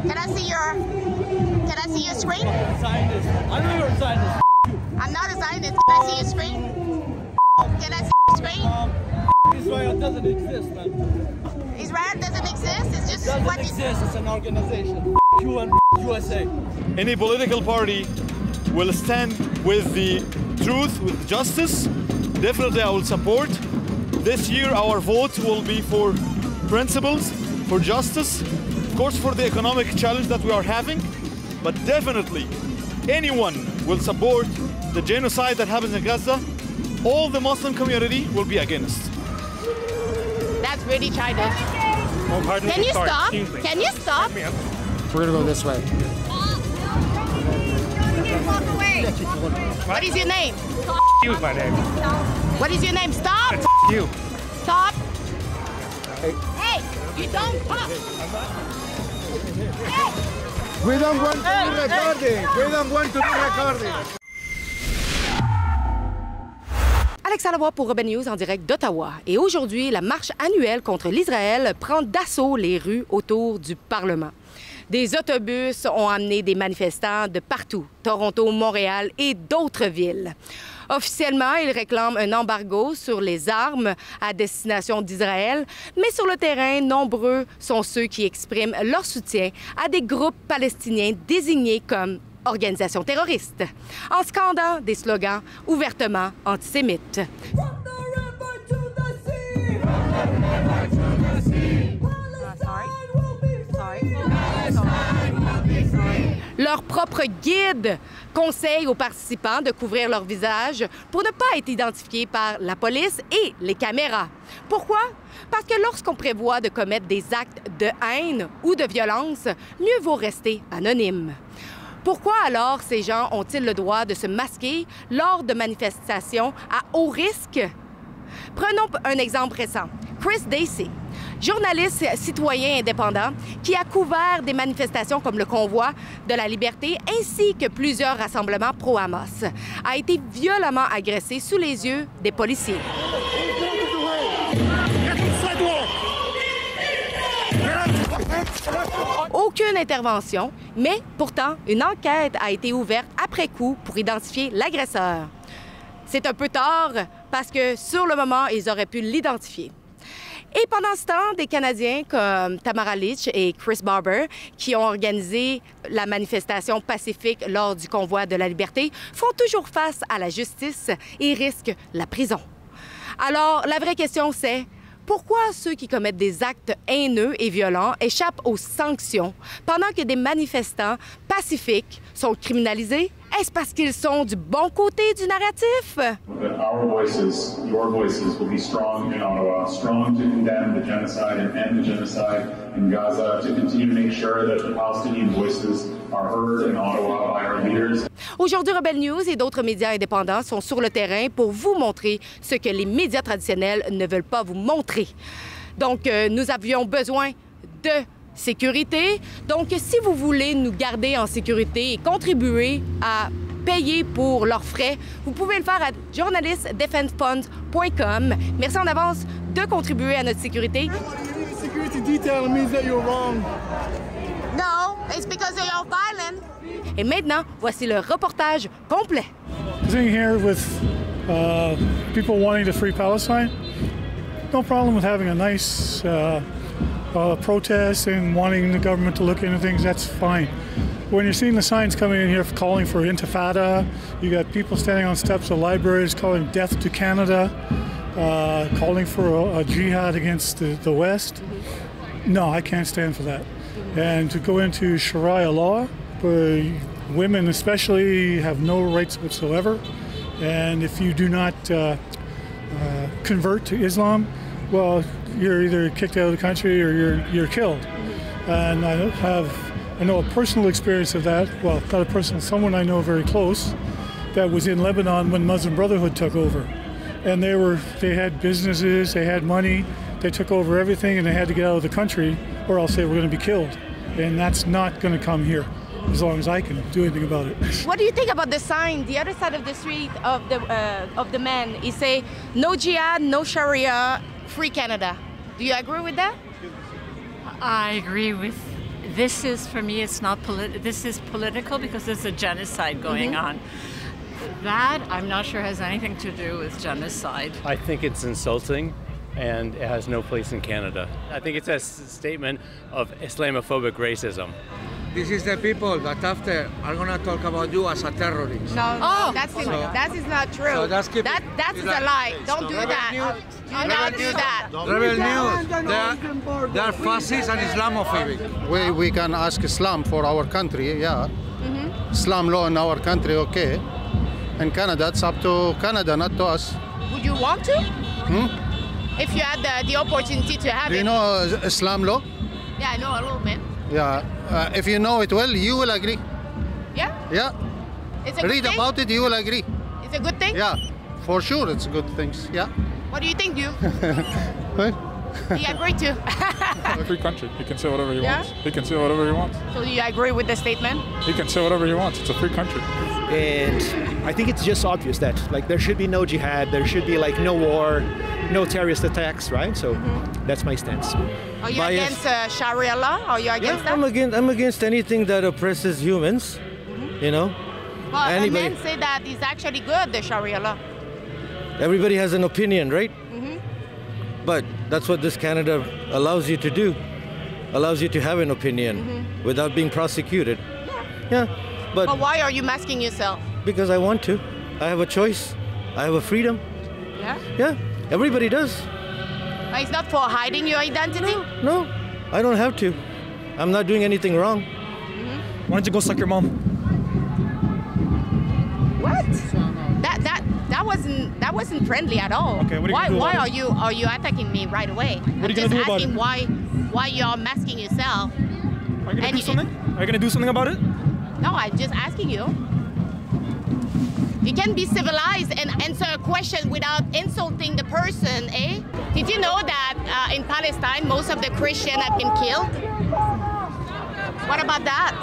Can I see your screen? Scientist. I know you're a scientist. I'm not a scientist. Can I see your screen? Can I see your screen? Israel doesn't exist, man. Israel doesn't exist? It's just Doesn't what exist. It's an organization. You and USA. Any political party will stand with the truth, with justice. Definitely I will support. This year our vote will be for principles, for justice, of course for the economic challenge that we are having, but definitely anyone will support the genocide that happens in Gaza. All the Muslim community will be against. That's really childish. Oh, pardon Can me. you Sorry. stop? Excuse me. Can you stop? We're gonna go this way. Walk away. What is your name? You is my name. What is your name? Stop! It's you. Stop! Hey, you don't talk! We don't want to be recording. We don't want to be recording. Alexa Lavoie pour Rebel News en direct d'Ottawa. Et aujourd'hui, la marche annuelle contre l'Israël prend d'assaut les rues autour du Parlement. Des autobus ont amené des manifestants de partout, Toronto, Montréal et d'autres villes. Officiellement, ils réclament un embargo sur les armes à destination d'Israël, mais sur le terrain, nombreux sont ceux qui expriment leur soutien à des groupes palestiniens désignés comme organisations terroristes, en scandant des slogans ouvertement antisémites. Leur propre guide conseille aux participants de couvrir leur visage pour ne pas être identifiés par la police et les caméras. Pourquoi? Parce que lorsqu'on prévoit de commettre des actes de haine ou de violence, mieux vaut rester anonyme. Pourquoi alors ces gens ont-ils le droit de se masquer lors de manifestations à haut risque? Prenons un exemple récent. Chris Dacey, journaliste citoyen indépendant qui a couvert des manifestations comme le convoi de la liberté ainsi que plusieurs rassemblements pro-Hamas, a été violemment agressé sous les yeux des policiers. Aucune intervention, mais pourtant, une enquête a été ouverte après coup pour identifier l'agresseur. C'est un peu tard parce que, sur le moment, ils auraient pu l'identifier. Et pendant ce temps, des Canadiens comme Tamara Lich et Chris Barber, qui ont organisé la manifestation pacifique lors du convoi de la liberté, font toujours face à la justice et risquent la prison. Alors, la vraie question, c'est pourquoi ceux qui commettent des actes haineux et violents échappent aux sanctions pendant que des manifestants pacifiques sont criminalisés? Est-ce parce qu'ils sont du bon côté du narratif? Our voices, your voices, will be strong in Ottawa, strong to condemn the genocide and end the genocide in Gaza, to continue to make sure that the Palestinian voices are heard in Ottawa by our leaders. Aujourd'hui, Rebel News et d'autres médias indépendants sont sur le terrain pour vous montrer ce que les médias traditionnels ne veulent pas vous montrer. Donc, nous avions besoin de sécurité. Donc, si vous voulez nous garder en sécurité et contribuer à payer pour leurs frais, vous pouvez le faire à journalistedefensefund.com. Merci en avance de contribuer à notre sécurité. Security detail means that you're wrong. No, it's because they are violent. Et maintenant, voici le reportage complet. Sitting here with people wanting to free Palestine, no problem with having a nice protest and wanting the government to look into things, that's fine. When you're seeing the signs coming in here calling for intifada, you got people standing on steps of libraries calling death to Canada, calling for a jihad against the West. No, I can't stand for that. And to go into Sharia law, where women especially have no rights whatsoever, and if you do not convert to Islam, well, you're either kicked out of the country or you're killed. And I know a personal experience of that. Well, not a personal, someone I know very close that was in Lebanon when Muslim Brotherhood took over. And they had businesses, they had money, they took over everything, and they had to get out of the country or else they were going to be killed. And that's not going to come here as long as I can do anything about it. What do you think about the sign, the other side of the street of the men? It say, no jihad, no Sharia, free Canada. Do you agree with that? I agree with this is, for me, it's not this is political because there's a genocide going on. That, I'm not sure has anything to do with genocide. I think it's insulting and it has no place in Canada. I think it's a statement of Islamophobic racism. This is the people that after are gonna talk about you as a terrorist. No, that is not true. So that's that is a lie. Don't do that. Do not do that. Rebel News, they are fascist and Islamophobic. We can ask Islam for our country, yeah. Islam law in our country, okay. In Canada, it's up to Canada, not to us. Would you want to? If you had the opportunity to have it. Do you know Islam law? Yeah, I know a little bit. Yeah. If you know it well, you will agree. Yeah? Yeah. It's a good Read thing? about it, you will agree. It's a good thing? Yeah. For sure, it's good things. Yeah. What do you think, you? What? Do you agree to? A free country. He can say whatever he Yeah? wants. He can say whatever he wants. So do you agree with the statement? He can say whatever he wants. It's a free country. And I think it's just obvious that like there should be no jihad, there should be like no war, no terrorist attacks, right? So that's my stance. Are you against Sharia law? Are you against that? I'm against anything that oppresses humans, you know. Well, and men say that it's actually good, the Sharia law. Everybody has an opinion, right? But that's what this Canada allows you to do. Allows you to have an opinion without being prosecuted. Yeah. But why are you masking yourself? Because I want to. I have a choice. I have a freedom. Yeah? Yeah. Everybody does. But it's not for hiding your identity? No. I don't have to. I'm not doing anything wrong. Why don't you go suck your mom? What? That wasn't friendly at all. Okay, what are you why are you attacking me right away? What are you gonna do about it? I'm just asking why you're masking yourself. Are you gonna do something? Are you gonna do something about it? No, I'm just asking you. You can be civilized and answer a question without insulting the person, eh? Did you know that in Palestine most of the Christians have been killed? What about that?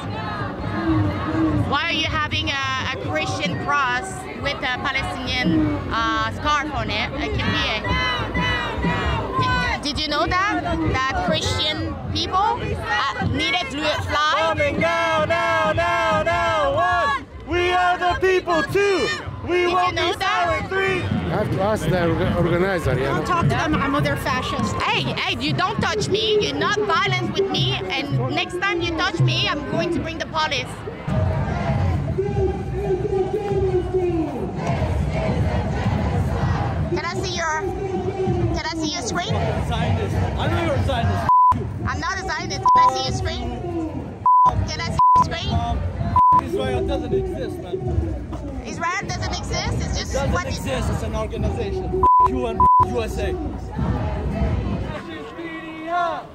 Why are you having a Christian cross with a Palestinian scarf on it? Did you know that Christian people needed to fly? Now, one. We are the people too. We won't be silent. Three. I have to ask the organizer, yeah. Don't talk to them, they're fascists. Hey, you don't touch me. You're not violent with me. And next time you touch me, I'm going to bring the police. Can I see your screen? Zionist. I know you're a Zionist. I'm not a Zionist. Can I see your screen? Can I see your screen? Israel doesn't exist, man. Israel doesn't exist? It's just doesn't what exist. It's an organization. You and USA.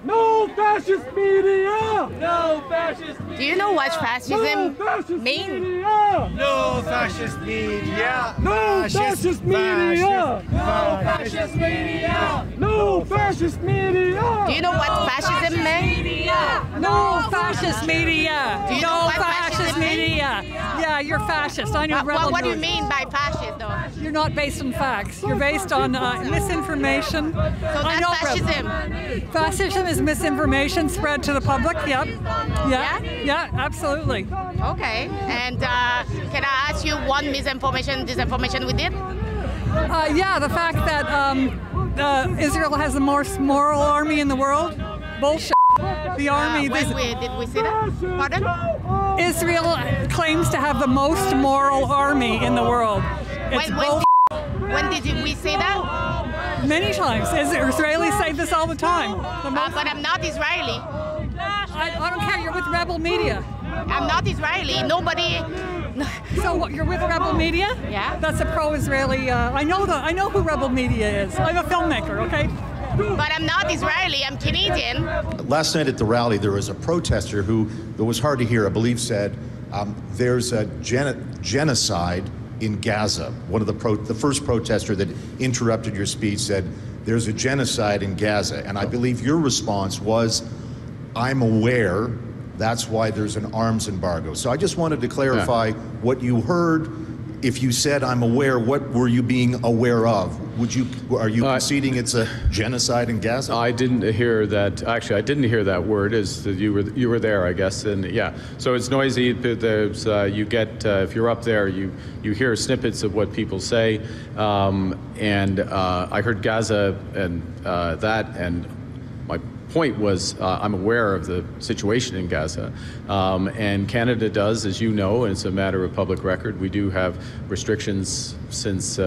No fascist media! No fascist media! Do you know what fascism means? No fascist media! No fascist media! No fascist media! No fascist media! Do you know what fascism means? No fascist media! Do you know No what fascist fascism means? media! Yeah, you're fascist. I know rebel What do you news. mean by fascist, though? You're not based on facts. You're based on misinformation. So that's fascism. Fascism is misinformation spread to the public. Yep. Yeah, absolutely. Okay. And can I ask you one disinformation we did? Yeah, the fact that Israel has the most moral army in the world. Bullshit. The army. Did we see that? Pardon? Israel claims to have the most moral army in the world. It's bullshit. When did we say that? Many times. Israelis say this all the time. But I'm not Israeli. I don't care. You're with rebel media. I'm not Israeli. Nobody. So what? You're with rebel media? Yeah. That's a pro-Israeli. I know who rebel media is. I'm a filmmaker. Okay. But I'm not Israeli. I'm Canadian. Last night at the rally, there was a protester who, it was hard to hear, I believe said, there's a genocide in Gaza. One of the first protester that interrupted your speech said, there's a genocide in Gaza. And I believe your response was, I'm aware, that's why there's an arms embargo. So I just wanted to clarify what you heard. If you said, I'm aware, what were you being aware of? Are you conceding it's a genocide in Gaza? I didn't hear that. Actually, I didn't hear that word. You were there, I guess, and yeah. So it's noisy. There's you get if you're up there, you hear snippets of what people say, and I heard Gaza and that, and my point was I'm aware of the situation in Gaza, and Canada does, as you know, and it's a matter of public record. We do have restrictions since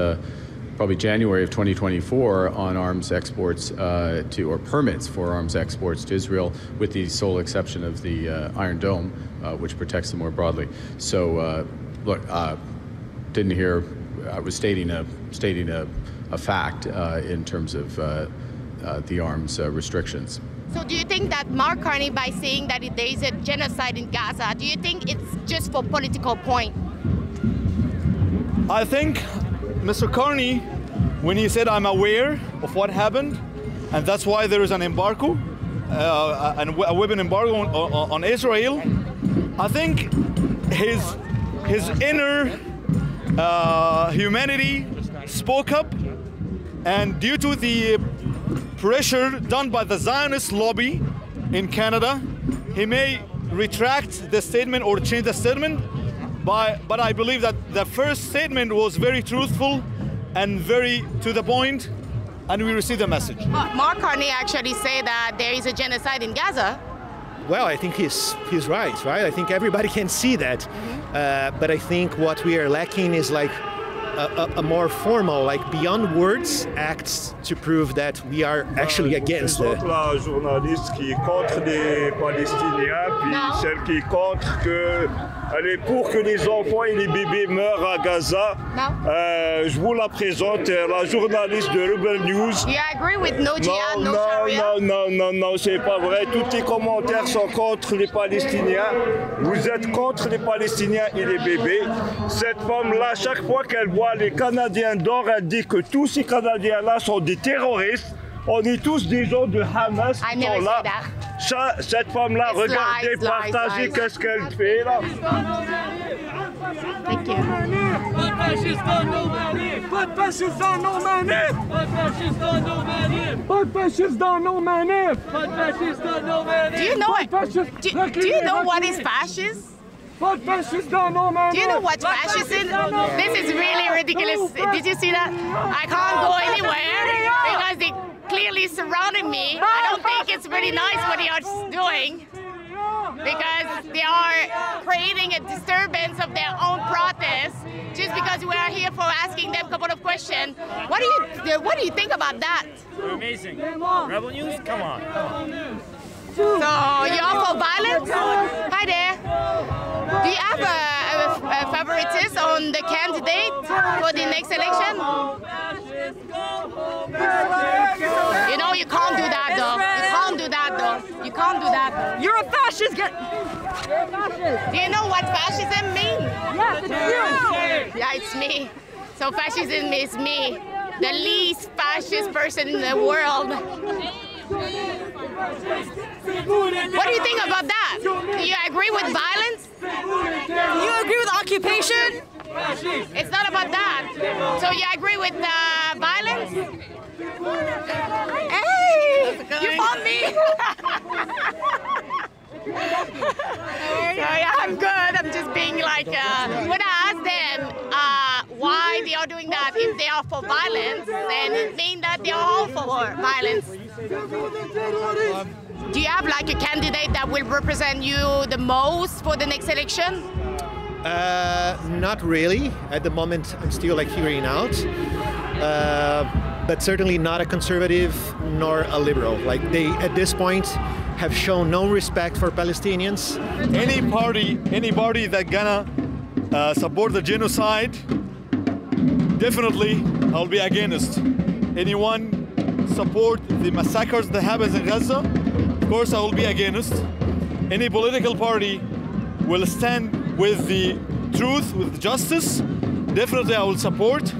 probably January of 2024 on arms exports or permits for arms exports to Israel, with the sole exception of the Iron Dome, which protects them more broadly. So, look, didn't hear. I was stating a fact in terms of the arms restrictions. So do you think that Mark Carney, by saying that there is a genocide in Gaza, do you think it's just for political point? I think Mr. Carney, when he said I'm aware of what happened, and that's why there is an embargo, a weapon embargo on Israel, I think his inner humanity spoke up, and due to the pressure done by the Zionist lobby in Canada, he may retract the statement or change the statement. But I believe that the first statement was very truthful and very to the point, and we received the message. Mark Carney actually said that there is a genocide in Gaza. Well, I think he's right? I think everybody can see that. But I think what we are lacking is like a more formal, like beyond words, acts to prove that we are actually against it. La journaliste qui est contre les Palestiniens, puis celle qui est contre que, elle est pour que les enfants et les bébés meurent à Gaza. Je vous la présente, la journaliste de Rebel News. You agree with no jihad, no Sharia? Non, c'est pas vrai. Tous les commentaires sont contre les Palestiniens. Vous êtes contre les Palestiniens et les bébés. Cette femme-là, chaque fois qu'elle voit les Canadiens d'or, elle dit que tous ces Canadiens-là sont des terroristes. On est tous des gens de Hamas qui sont là. Cette femme-là, regardez, partagez qu'est-ce qu'elle fait là. Thank you. Pas de fascistes dans nos manifs! Pas de fascistes dans nos manifs! Pas de fascistes dans nos manifs! Pas de fascistes dans nos manifs! Do you know what is fascist? Pas de fascistes dans nos manifs! Do you know what's fascism? This is really ridiculous. Did you see that? I can't go anywhere because they clearly surrounded me. I don't think it's really nice what they are doing, because they are creating a disturbance of their own protest just because we are here for asking them a couple of questions. What do you think about that? Amazing. Rebel News? Come on. So you're all for violence? Hi there. Do you have a favoritism on the candidate for the next election? You know, you can't do that though. You can't do that though. You can't do that though. You're a fascist. You're a fascist. Do you know what fascism means? Yes, it's you. Yeah, it's me. So fascism is me, the least fascist person in the world. What do you think about that? Do you agree with violence? Do you agree with occupation? It's not about that. So you agree with violence? Hey! You found me! Yeah, I'm good. I'm just being like, when I ask them why they are doing that, if they are for violence, then it means that they are all for violence. Do you have like a candidate that will represent you the most for the next election? Not really. At the moment, I'm still like figuring out. But certainly not a conservative nor a liberal. Like they, at this point, have shown no respect for Palestinians. Anybody that gonna support the genocide, definitely I'll be against. Anyone support the massacres that happens in Gaza, of course I will be against. Any political party will stand with the truth, with justice, definitely I will support.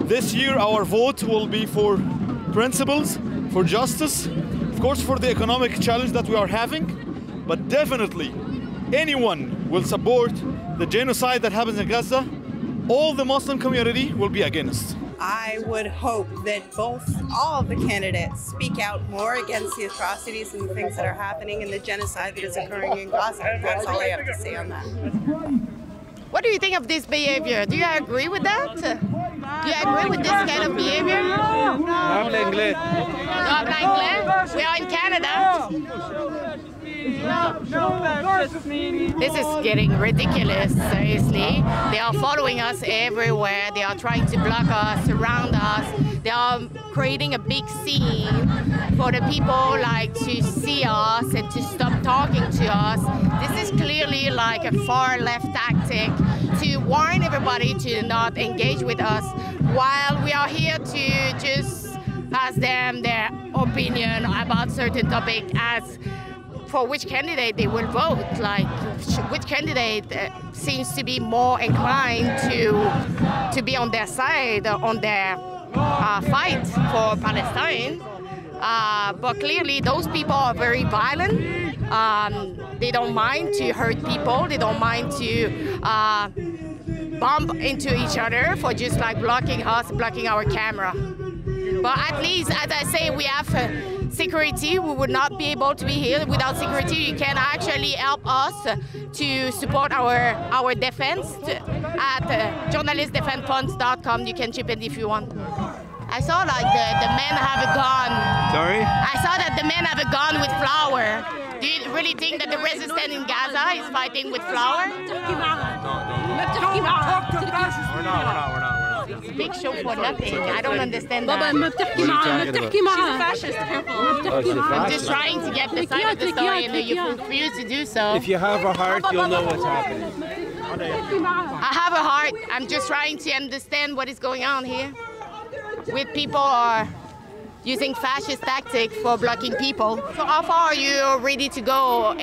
This year our vote will be for principles, for justice, of course for the economic challenge that we are having, but definitely anyone will support the genocide that happens in Gaza. All the Muslim community will be against. I would hope that all of the candidates speak out more against the atrocities and the things that are happening and the genocide that is occurring in Gaza. That's all I have to say on that. What do you think of this behavior? Do you agree with that? Do you agree with this kind of behavior? No. Habla inglés. No habla inglés? We are in Canada. This is getting ridiculous, seriously. They are following us everywhere. They are trying to block us, surround us. They are creating a big scene for the people like to see us and to stop talking to us. This is clearly like a far left tactic to warn everybody to not engage with us while we are here to just ask them their opinion about certain topic as for which candidate they will vote, like which candidate seems to be more inclined to be on their side, on their fight for Palestine. But clearly those people are very violent. They don't mind to hurt people. They don't mind to bump into each other for just like blocking us, blocking our camera. But at least, as I say, we have security. We would not be able to be here. Without security, you can actually help us to support our defense at journalistdefensefunds.com. You can chip in if you want. I saw like the men have a gun. Sorry? I saw that the men have a gun with flour. Do you really think that the resistance in Gaza is fighting with flour? We're not. It's a big show for nothing. I don't understand that. I'm just trying to get the side of the story and you refuse to do so. If you have a heart, you'll know what's happening. I have a heart. I'm just trying to understand what is going on here. With people are using fascist tactics for blocking people. So how far are you ready to go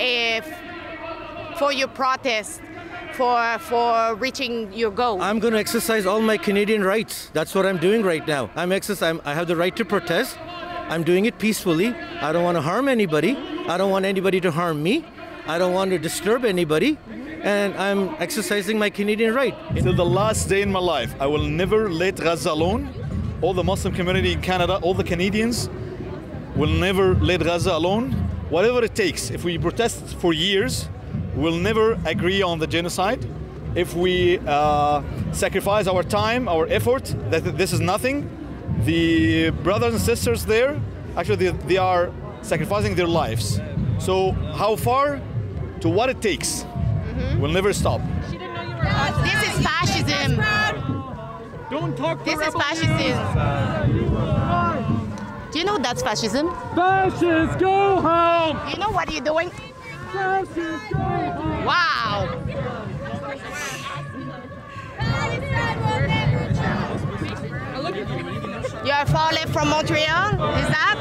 for your protest? For reaching your goal? I'm going to exercise all my Canadian rights. That's what I'm doing right now. I have the right to protest. I'm doing it peacefully. I don't want to harm anybody. I don't want anybody to harm me. I don't want to disturb anybody. And I'm exercising my Canadian right. Till the last day in my life, I will never let Gaza alone. All the Muslim community in Canada, all the Canadians will never let Gaza alone. Whatever it takes. If we protest for years, we'll never agree on the genocide. If we sacrifice our time, our effort, that this is nothing. The brothers and sisters there, actually they are sacrificing their lives. So how far to what it takes, we'll never stop. This is fascism. Don't talk. This is fascism. Do you know that's fascism? Fascists, go home! You know what you're doing? Fascists, go home! Wow! You're far left from Montreal? Is that?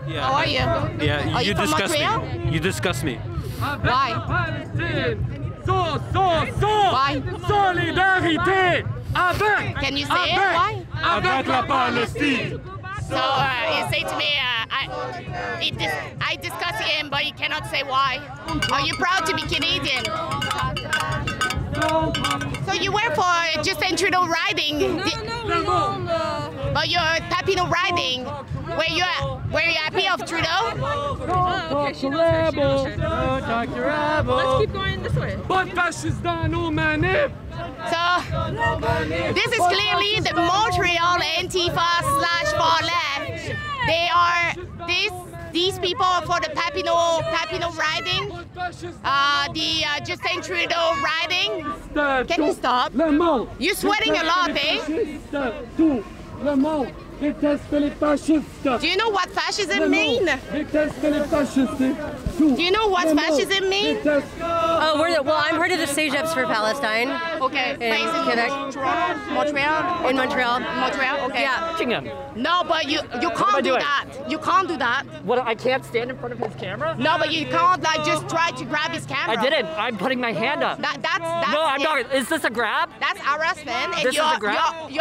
Yeah. How are you? Yeah, Are you from disgust Montreal? me. You disgust me. Why? Why? Solidarité avec. Can you say it? Why? Avec la Palestine. So he say to me, I discuss him, but he cannot say why. Are you proud to be Canadian? So you were for Justin Trudeau riding. No. But you're Papineau riding. Were you happy of Trudeau? Let's keep going this way. Pas de fascistes dans nos manifs. So this is clearly the Montreal Antifa / far left. They are these people are for the Papineau riding, the Justin Trudeau riding. Can you stop? You're sweating a lot, eh? Do you know what fascism means? Do you know what fascism means? Oh, well, I'm part of the CEGEPs for Palestine. Okay, based in Toronto, Montreal? In Montreal. Montreal, okay. Yeah. No, but you can't do that. You can't do that. What, I can't stand in front of his camera? No, but you can't like just try to grab his camera. I didn't. I'm putting my hand up. That's no, I'm not. Is this a grab? That's harassment. And this is a grab?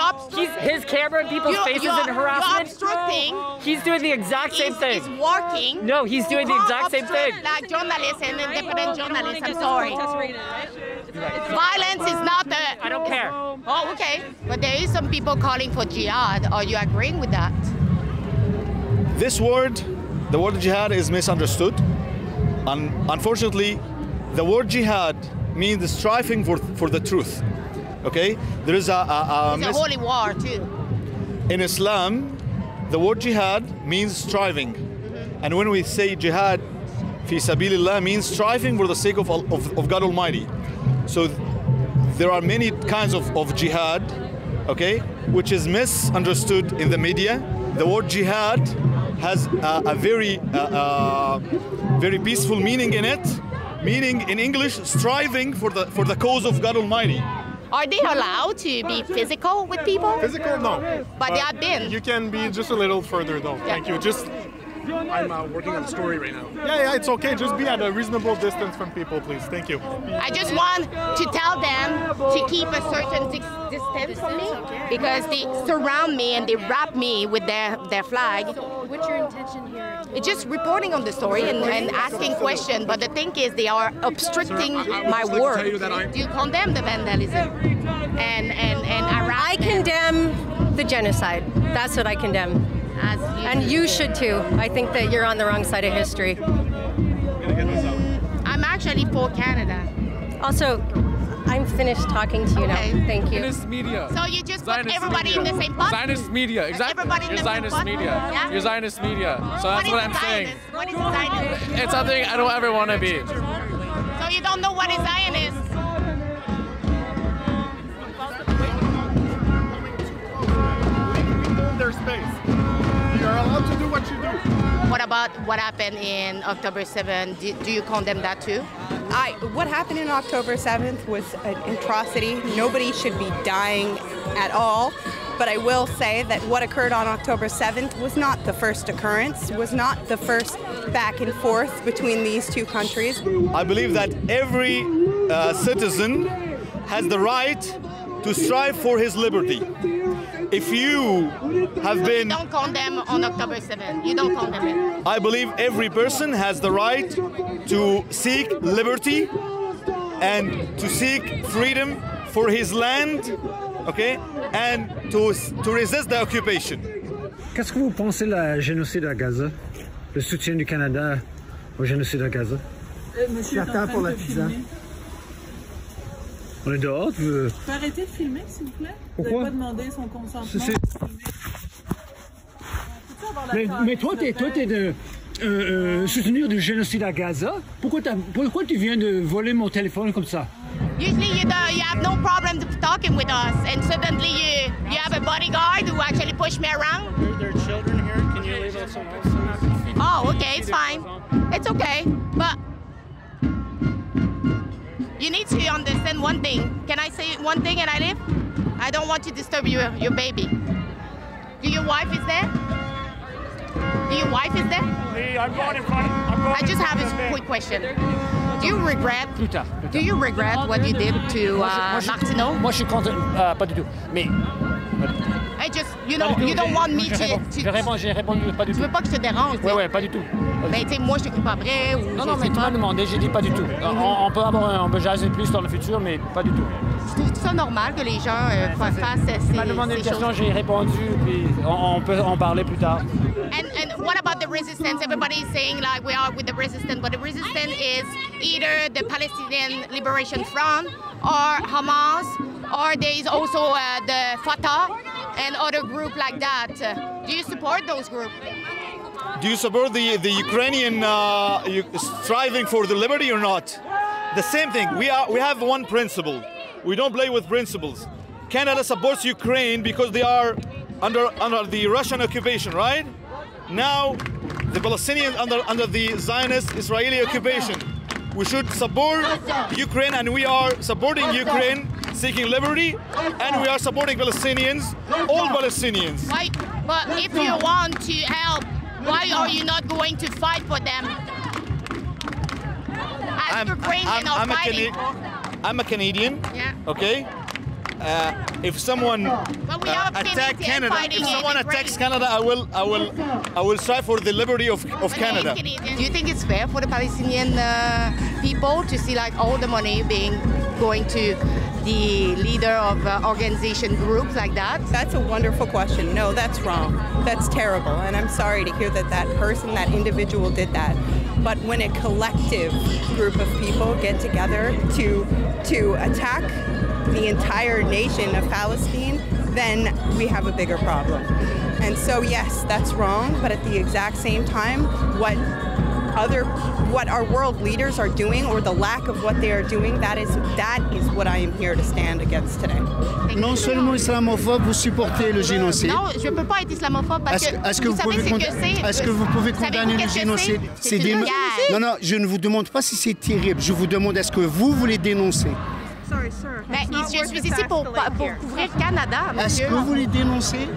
His camera in people's faces in and harassment. You're obstructing. He's doing the exact same thing. He's working. No, he's doing the exact same thing. Like journalists and independent journalists, I'm sorry. Violence is not a... I don't care. Oh, okay. But there is some people calling for jihad. Are you agreeing with that? This word, the word jihad, is misunderstood. Unfortunately, the word jihad means striving for the truth. Okay? There is it's a holy war, too. In Islam, the word jihad means striving. And when we say jihad, fi sabilillah, means striving for the sake of God Almighty. So there are many kinds of jihad, okay, which is misunderstood in the media. The word jihad has a very peaceful meaning in it, meaning in English, striving for the cause of God Almighty. Are they allowed to be physical with people? Physical, no. But they have been. You can be just a little further, though. Yeah. Thank you. Just, I'm working on a story right now. Yeah, it's okay. Just be at a reasonable distance from people, please. Thank you. I just want to tell them to keep a certain distance from me because they surround me and they wrap me with their flag. So what's your intention here? It's just reporting on the story and asking questions. But the thing is, they are obstructing my work. Do you condemn the vandalism and harassment? I condemn the genocide. That's what I condemn. And you should too. I think that you're on the wrong side of history. I'm actually for Canada. Also, I'm finished talking to you now. Thank you. Zionist media. So you just put Zionist everybody media. in the same bus? Zionist media, exactly. Everybody in You're the same Zionist bus? media. Yeah? You're Zionist media. So that's what I'm saying. What is Zionist? It's something I don't ever want to be. So you don't know what is Zionist? Their space. You're allowed to do what you do. What about what happened in October 7th? Do you condemn that too? What happened in October 7th was an atrocity. Nobody should be dying at all. But I will say that what occurred on October 7th was not the first occurrence, was not the first back and forth between these two countries. I believe that every citizen has the right to strive for his liberty. If you have been... You don't condemn on October 7th. You don't condemn it. I believe every person has the right to seek liberty and to seek freedom for his land, okay, and to resist the occupation. Qu'est-ce que vous pensez du génocide à Gaza? Le soutien du Canada au génocide à Gaza? J'attends pour la pizza. On est dehors, tu veux... Tu peux arrêter de filmer, s'il vous plaît? Pourquoi? Vous n'avez pas demandé son consentement. Mais toi, t'es de soutenir du génocide à Gaza. Pourquoi tu viens de voler mon téléphone comme ça? Usually you have no problem talking with us, and suddenly you have a bodyguard who actually push me around. There are children here. Can you leave us alone? Oh, okay, it's fine. It's okay, but you need to understand one thing. Can I say one thing and I leave? I don't want to disturb your baby. Do your wife is there? Do your wife is there? I'm going in front. I just have a quick question. Do you regret? Do you regret what you did to Martineau? Moi, je suis contre, pas du tout. Mais I just, you don't want me to... J'ai répondu pas du tout. Tu veux pas que je te dérange? Ouais, pas du tout. Mais tu sais, moi, je te coupe pas vrai ou... Non, mais tu m'as demandé, j'ai dit pas du tout. On peut jaser plus dans le futur, mais pas du tout. Je trouve ça normal que les gens fassent ces choses. Tu m'as demandé une question, j'ai répondu, puis on peut en parler plus tard. And what about the resistance? Everybody is saying like we are with the resistance, but the resistance is either the Palestinian Liberation Front or Hamas, or there is also the Fatah and other group like that. Do you support those groups? Do you support the Ukrainian striving for the liberty or not? The same thing. We have one principle. We don't play with principles. Canada supports Ukraine because they are under the Russian occupation, right? Now, the Palestinians under the Zionist Israeli occupation. We should support Ukraine, and we are supporting Ukraine seeking liberty, and we are supporting Palestinians, all Palestinians. Why? But if you want to help, why are you not going to fight for them? As Ukrainians are fighting. I'm a Canadian, yeah. Okay? if someone attack Canada, if someone attacks Canada, I will strive for the liberty of Canada. Do you think it's fair for the Palestinian people to see like all the money going to the leader of organization groups like that? That's a wonderful question. No, that's wrong. That's terrible. And I'm sorry to hear that that person, that individual did that. But when a collective group of people get together to attack the entire nation of Palestine, then we have a bigger problem. And so yes, that's wrong, but at the exact same time, what our world leaders are doing, or the lack of what they are doing, that is what I am here to stand against today. Non seulement islamophobe, vous supportez le génocide. Non, je ne peux pas être islamophobe parce que vous savez ce que c'est. Est-ce que vous pouvez condamner le génocide? C'est une guerre. Non, non, je ne vous demande pas si c'est terrible. Je vous demande est-ce que vous voulez dénoncer? Sorry, sir. Mais je suis ici pour couvrir Canada, monsieur. Est-ce que vous les dénoncez?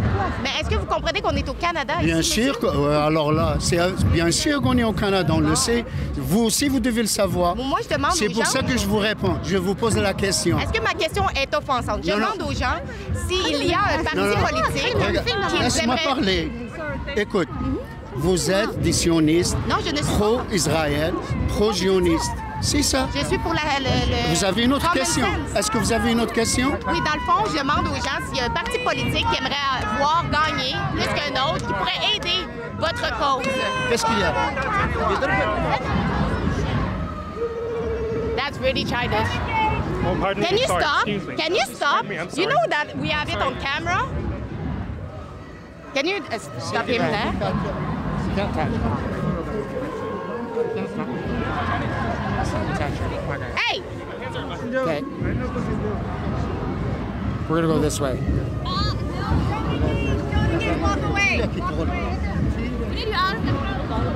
Mais est-ce que vous comprenez qu'on est au Canada Bien ici, sûr, alors là, c'est bien sûr qu'on est au Canada, on le sait. Vous aussi, vous devez le savoir. Bon, moi, je demande aux gens... C'est pour ça que je vous réponds. Je vous pose la question. Est-ce que ma question est offensante? Je demande aux gens s'il y a un parti politique qui Laisse-moi parler. Écoute, vous êtes des sionistes, pro-Israël, pro-zionistes. C'est ça. Je suis pour Vous avez une autre question? Est-ce que vous avez une autre question? Oui, dans le fond, je demande aux gens s'il y a un parti politique qui aimerait voir gagner plus qu'un autre, qui pourrait aider votre cause. Qu'est-ce qu'il y a? That's really childish. Can you stop? Can you stop? You know that we have it on camera? Can you stop him there? Hey! Okay. We're gonna go this way.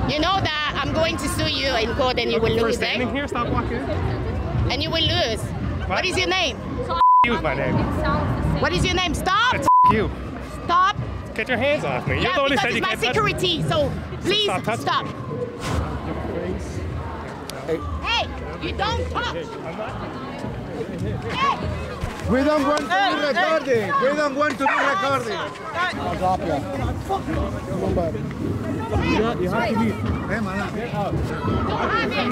You know that I'm going to sue you in court and you will lose, right? Here, stop walking. And you will lose. What is your name? You is my name. What is your name? Stop! It's you. Stop! Get your hands off me. You're Yeah, the one who because said you it's my can't touch security, so please stop. Hey, you don't touch! Hey! We don't want to be recording. We don't want to be recording. I'll drop you. You have to leave.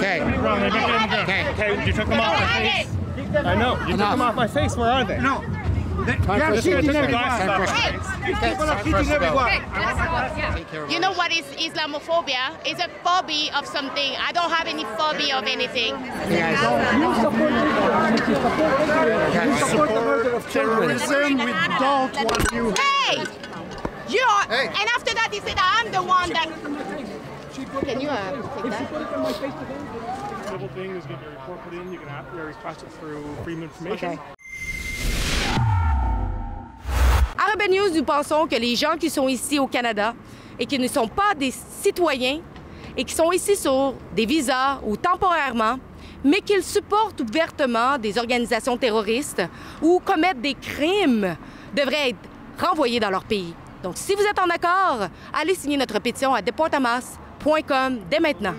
Okay. Okay, you took them off my face. I know. You took them off my face. Where are they? No. You know what is Islamophobia? It's a phobia of something. I don't have any phobia of anything. You support terrorism. We don't want you. Hey! You are, and after that he said I'm the one that... Can you take that? Civil thing is get your report put in. You can request it through Freedom of Information. À Rebel News, nous pensons que les gens qui sont ici au Canada et qui ne sont pas des citoyens et qui sont ici sur des visas ou temporairement, mais qu'ils supportent ouvertement des organisations terroristes ou commettent des crimes, devraient être renvoyés dans leur pays. Donc, si vous êtes en accord, allez signer notre pétition à deportamas.com dès maintenant.